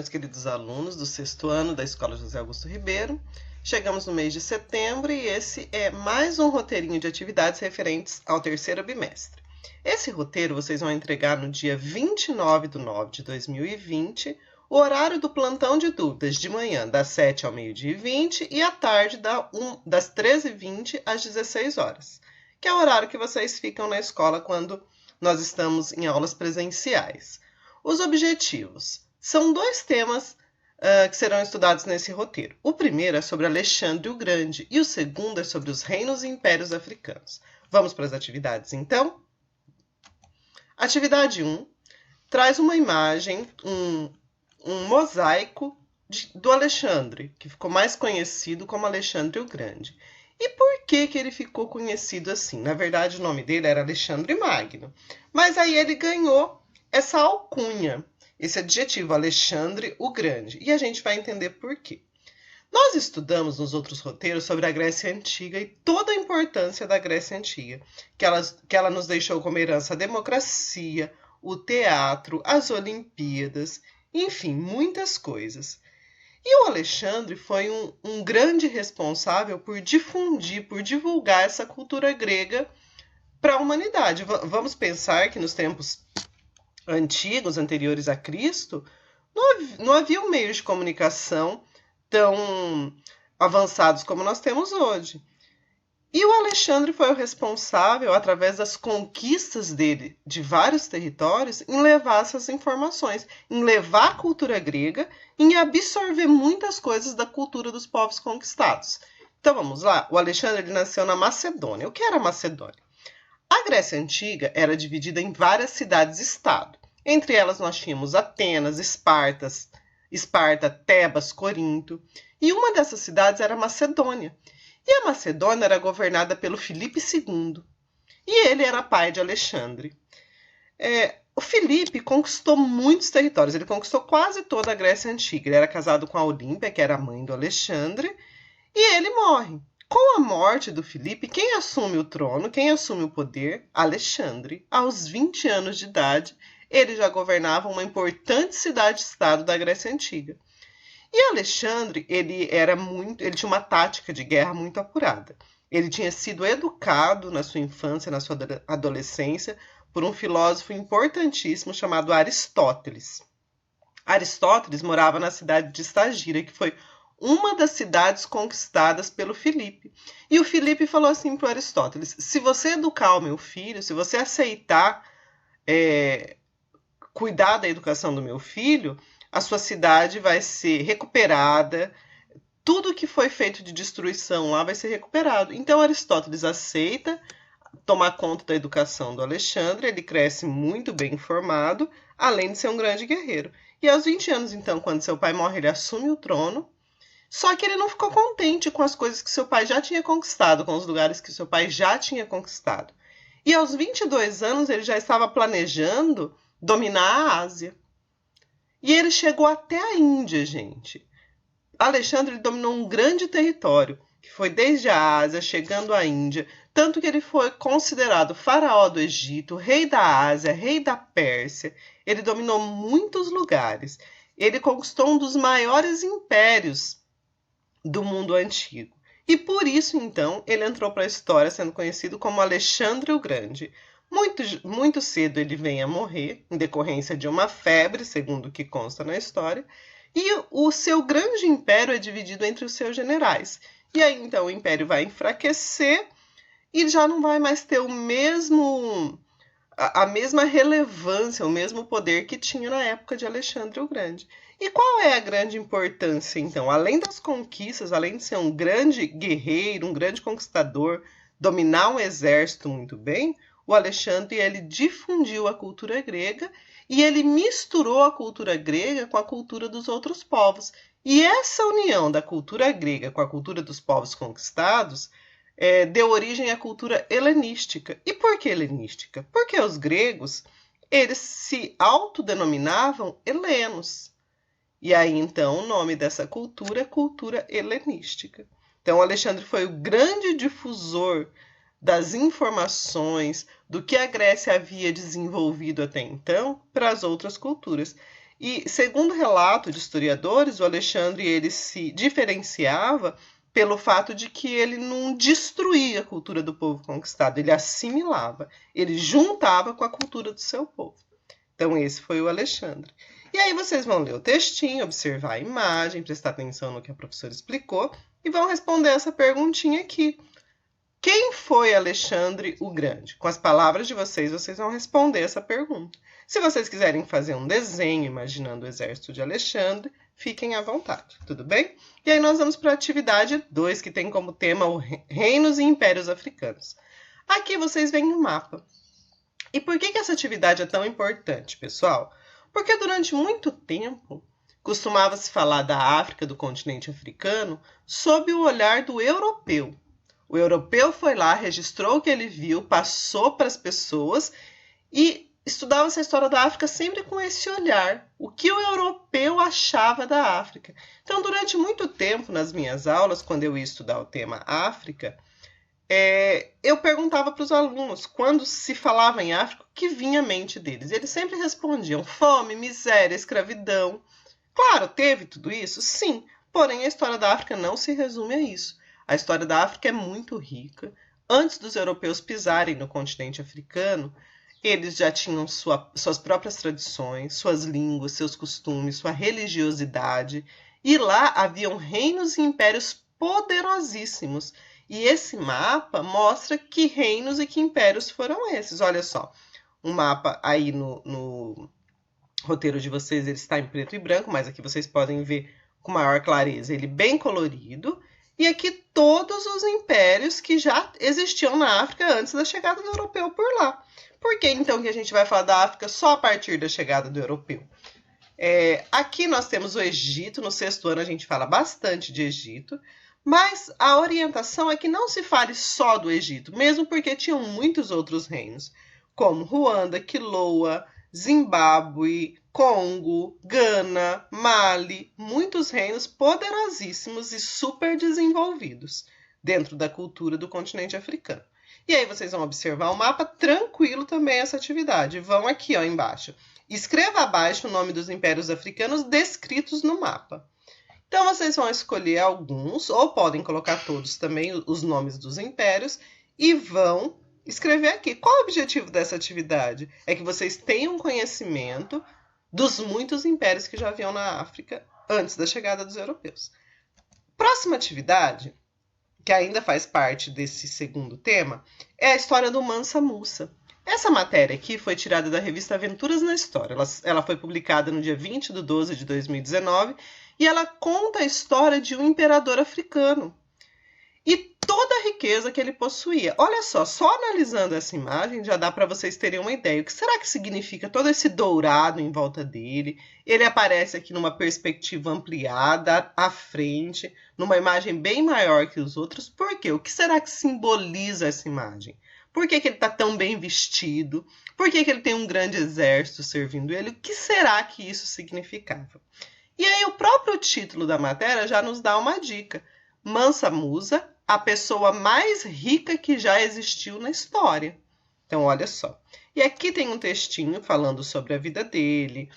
meus queridos alunos do 6º ano da Escola José Augusto Ribeiro. Chegamos no mês de setembro e esse é mais um roteirinho de atividades referentes ao 3º bimestre. Esse roteiro vocês vão entregar no dia 29/9/2020, o horário do plantão de dúvidas de manhã das 7 ao meio-dia e 20 e à tarde das 13h20 às 16 horas, que é o horário que vocês ficam na escola quando nós estamos em aulas presenciais. Os objetivos. São 2 temas que serão estudados nesse roteiro. O primeiro é sobre Alexandre o Grande e o segundo é sobre os reinos e impérios africanos. Vamos para as atividades, então? Atividade 1 traz uma imagem, um mosaico do Alexandre, que ficou mais conhecido como Alexandre o Grande. E por que ele ficou conhecido assim? Na verdade, o nome dele era Alexandre Magno, mas aí ele ganhou essa alcunha, esse adjetivo, Alexandre o Grande, e a gente vai entender por quê. Nós estudamos nos outros roteiros sobre a Grécia Antiga e toda a importância da Grécia Antiga, que ela nos deixou como herança a democracia, o teatro, as Olimpíadas, enfim, muitas coisas. E o Alexandre foi um grande responsável por difundir, por divulgar essa cultura grega para a humanidade. Vamos pensar que nos tempos antigos, anteriores a Cristo, não havia meios de comunicação tão avançados como nós temos hoje. E o Alexandre foi o responsável, através das conquistas dele de vários territórios, em levar essas informações, em levar a cultura grega, em absorver muitas coisas da cultura dos povos conquistados. Então vamos lá, o Alexandre ele nasceu na Macedônia. O que era a Macedônia? A Grécia Antiga era dividida em várias cidades-estado. Entre elas nós tínhamos Atenas, Esparta, Tebas, Corinto. E uma dessas cidades era Macedônia. E a Macedônia era governada pelo Filipe II. E ele era pai de Alexandre. O Filipe conquistou muitos territórios. Ele conquistou quase toda a Grécia Antiga. Ele era casado com a Olímpia, que era a mãe do Alexandre. E ele morre. Com a morte do Filipe, quem assume o trono, quem assume o poder? Alexandre. Aos 20 anos de idade, ele já governava uma importante cidade-estado da Grécia Antiga. E Alexandre, ele tinha uma tática de guerra muito apurada. Ele tinha sido educado na sua infância, na sua adolescência, por um filósofo importantíssimo chamado Aristóteles. Aristóteles morava na cidade de Estagira, que foi uma das cidades conquistadas pelo Filipe. E o Filipe falou assim para o Aristóteles: se você educar o meu filho, se você aceitar cuidar da educação do meu filho, a sua cidade vai ser recuperada, tudo que foi feito de destruição lá vai ser recuperado. Então Aristóteles aceita tomar conta da educação do Alexandre, ele cresce muito bem informado, além de ser um grande guerreiro. E aos 20 anos, então, quando seu pai morre, ele assume o trono. Só que ele não ficou contente com as coisas que seu pai já tinha conquistado, com os lugares que seu pai já tinha conquistado. E aos 22 anos ele já estava planejando dominar a Ásia. E ele chegou até a Índia, gente. Alexandre ele dominou um grande território, que foi desde a Ásia, chegando à Índia, tanto que ele foi considerado faraó do Egito, rei da Ásia, rei da Pérsia. Ele dominou muitos lugares. Ele conquistou um dos maiores impérios do mundo antigo. E por isso, então, ele entrou para a história sendo conhecido como Alexandre o Grande. Muito cedo ele vem a morrer, em decorrência de uma febre, segundo o que consta na história, e o seu grande império é dividido entre os seus generais. E aí, então, o império vai enfraquecer e já não vai mais ter a mesma relevância, o mesmo poder que tinha na época de Alexandre o Grande. E qual é a grande importância, então? Além das conquistas, além de ser um grande guerreiro, um grande conquistador, dominar um exército muito bem, o Alexandre ele difundiu a cultura grega e ele misturou a cultura grega com a cultura dos outros povos. E essa união da cultura grega com a cultura dos povos conquistados deu origem à cultura helenística. E por que helenística? Porque os gregos eles se autodenominavam helenos. E aí, então, o nome dessa cultura é cultura helenística. Então, Alexandre foi o grande difusor das informações do que a Grécia havia desenvolvido até então para as outras culturas. E, segundo relato de historiadores, o Alexandre ele se diferenciava pelo fato de que ele não destruía a cultura do povo conquistado, ele assimilava, ele juntava com a cultura do seu povo. Então, esse foi o Alexandre. E aí vocês vão ler o textinho, observar a imagem, prestar atenção no que a professora explicou e vão responder essa perguntinha aqui. Quem foi Alexandre o Grande? Com as palavras de vocês, vocês vão responder essa pergunta. Se vocês quiserem fazer um desenho imaginando o exército de Alexandre, fiquem à vontade, tudo bem? E aí nós vamos para a atividade 2, que tem como tema os reinos e impérios africanos. Aqui vocês veem o mapa. E por que essa atividade é tão importante, pessoal? Porque durante muito tempo costumava-se falar da África, do continente africano, sob o olhar do europeu. O europeu foi lá, registrou o que ele viu, passou para as pessoas e estudava essa história da África sempre com esse olhar. O que o europeu achava da África. Então, durante muito tempo, nas minhas aulas, quando eu ia estudar o tema África, eu perguntava para os alunos, quando se falava em África, o que vinha à mente deles. Eles sempre respondiam fome, miséria, escravidão. Claro, teve tudo isso? Sim. Porém, a história da África não se resume a isso. A história da África é muito rica. Antes dos europeus pisarem no continente africano, eles já tinham suas próprias tradições, suas línguas, seus costumes, sua religiosidade. E lá haviam reinos e impérios poderosíssimos. E esse mapa mostra que reinos e que impérios foram esses. Olha só, um mapa aí no roteiro de vocês, ele está em preto e branco, mas aqui vocês podem ver com maior clareza, ele bem colorido. E aqui todos os impérios que já existiam na África antes da chegada do europeu por lá. Por que então que a gente vai falar da África só a partir da chegada do europeu? Aqui nós temos o Egito, no 6º ano a gente fala bastante de Egito, mas a orientação é que não se fale só do Egito, mesmo porque tinham muitos outros reinos, como Ruanda, Quiloa, Zimbábue, Congo, Gana, Mali, muitos reinos poderosíssimos e super desenvolvidos dentro da cultura do continente africano. E aí vocês vão observar o mapa, tranquilo também essa atividade. Vão aqui ó, embaixo. Escreva abaixo o nome dos impérios africanos descritos no mapa. Então vocês vão escolher alguns, ou podem colocar todos também, os nomes dos impérios, e vão escrever aqui. Qual o objetivo dessa atividade? É que vocês tenham conhecimento dos muitos impérios que já haviam na África antes da chegada dos europeus. Próxima atividade, que ainda faz parte desse segundo tema, é a história do Mansa Musa. Essa matéria aqui foi tirada da revista Aventuras na História. Ela foi publicada no dia 20/12/2019 e ela conta a história de um imperador africano e toda a riqueza que ele possuía. Olha só analisando essa imagem já dá para vocês terem uma ideia. O que será que significa todo esse dourado em volta dele? Ele aparece aqui numa perspectiva ampliada, à frente, numa imagem bem maior que os outros. Por quê? O que será que simboliza essa imagem? Por que ele está tão bem vestido? Por que ele tem um grande exército servindo ele? O que será que isso significava? E aí o próprio título da matéria já nos dá uma dica. Mansa Musa, a pessoa mais rica que já existiu na história. Então, olha só. E aqui tem um textinho falando sobre a vida dele,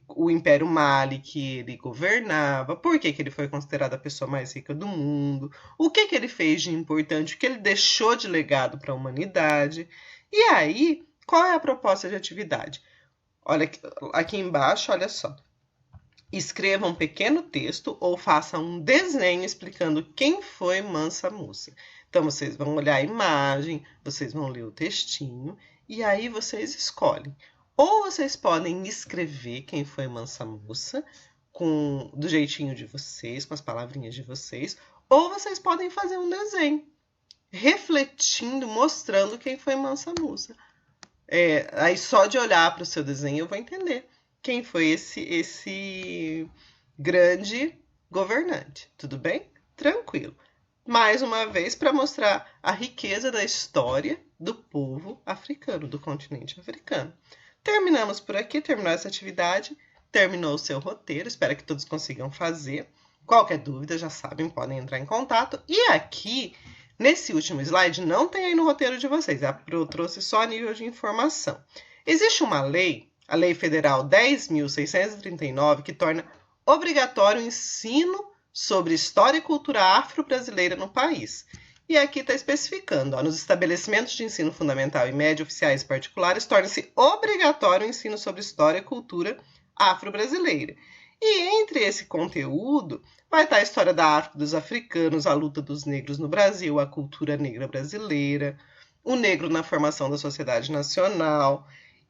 o Império Mali que ele governava, por que ele foi considerado a pessoa mais rica do mundo, o que ele fez de importante, o que ele deixou de legado para a humanidade. E aí, qual é a proposta de atividade? Olha aqui embaixo, olha só. Escreva um pequeno texto ou faça um desenho explicando quem foi Mansa Musa. Então, vocês vão olhar a imagem, vocês vão ler o textinho e aí vocês escolhem. Ou vocês podem escrever quem foi Mansa Musa do jeitinho de vocês, com as palavrinhas de vocês, ou vocês podem fazer um desenho, refletindo, mostrando quem foi Mansa Musa. Aí só de olhar para o seu desenho eu vou entender quem foi esse grande governante. Tudo bem? Tranquilo. Mais uma vez, para mostrar a riqueza da história do povo africano, do continente africano. Terminamos por aqui, terminou essa atividade, terminou o seu roteiro, espero que todos consigam fazer. Qualquer dúvida, já sabem, podem entrar em contato. E aqui, nesse último slide, não tem aí no roteiro de vocês, eu trouxe só a nível de informação. Existe uma lei, a Lei Federal 10.639, que torna obrigatório o ensino sobre história e cultura afro-brasileira no país. E aqui está especificando, nos estabelecimentos de ensino fundamental e médio oficiais particulares, torna-se obrigatório o ensino sobre história e cultura afro-brasileira. E entre esse conteúdo vai estar a história da África, dos africanos, a luta dos negros no Brasil, a cultura negra brasileira, o negro na formação da sociedade nacional.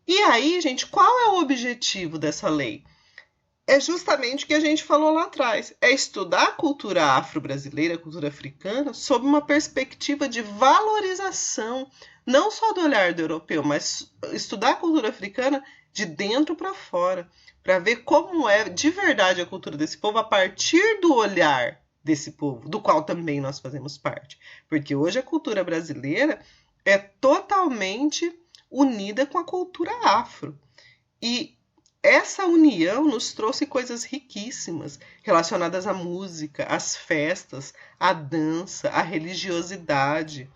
E aí, gente, qual é o objetivo dessa lei? É justamente o que a gente falou lá atrás. É estudar a cultura afro-brasileira, a cultura africana, sob uma perspectiva de valorização, não só do olhar do europeu, mas estudar a cultura africana de dentro para fora, para ver como é de verdade a cultura desse povo a partir do olhar desse povo, do qual também nós fazemos parte. Porque hoje a cultura brasileira é totalmente unida com a cultura afro. E essa união nos trouxe coisas riquíssimas relacionadas à música, às festas, à dança, à religiosidade.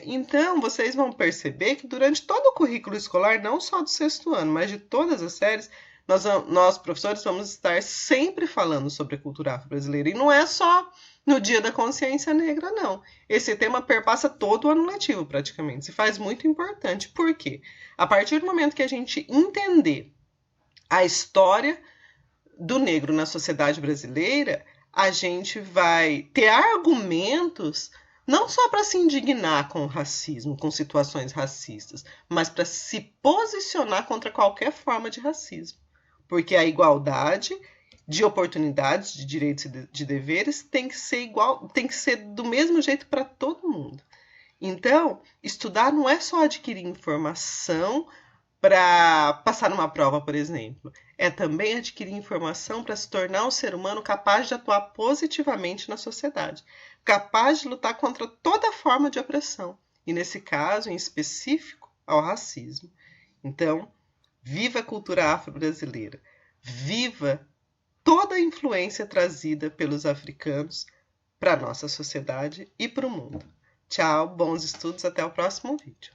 Então, vocês vão perceber que durante todo o currículo escolar, não só do 6º ano, mas de todas as séries, nós professores, vamos estar sempre falando sobre a cultura afro-brasileira. E não é só no Dia da Consciência Negra, não. Esse tema perpassa todo o ano letivo, praticamente. Se faz muito importante. Por quê? A partir do momento que a gente entender a história do negro na sociedade brasileira, a gente vai ter argumentos não só para se indignar com o racismo, com situações racistas, mas para se posicionar contra qualquer forma de racismo. Porque a igualdade de oportunidades, de direitos e de deveres tem que ser igual, tem que ser do mesmo jeito para todo mundo. Então, estudar não é só adquirir informação para passar numa prova, por exemplo. É também adquirir informação para se tornar um ser humano capaz de atuar positivamente na sociedade, capaz de lutar contra toda forma de opressão, e nesse caso, em específico, ao racismo. Então, viva a cultura afro-brasileira, viva toda a influência trazida pelos africanos para a nossa sociedade e para o mundo. Tchau, bons estudos, até o próximo vídeo.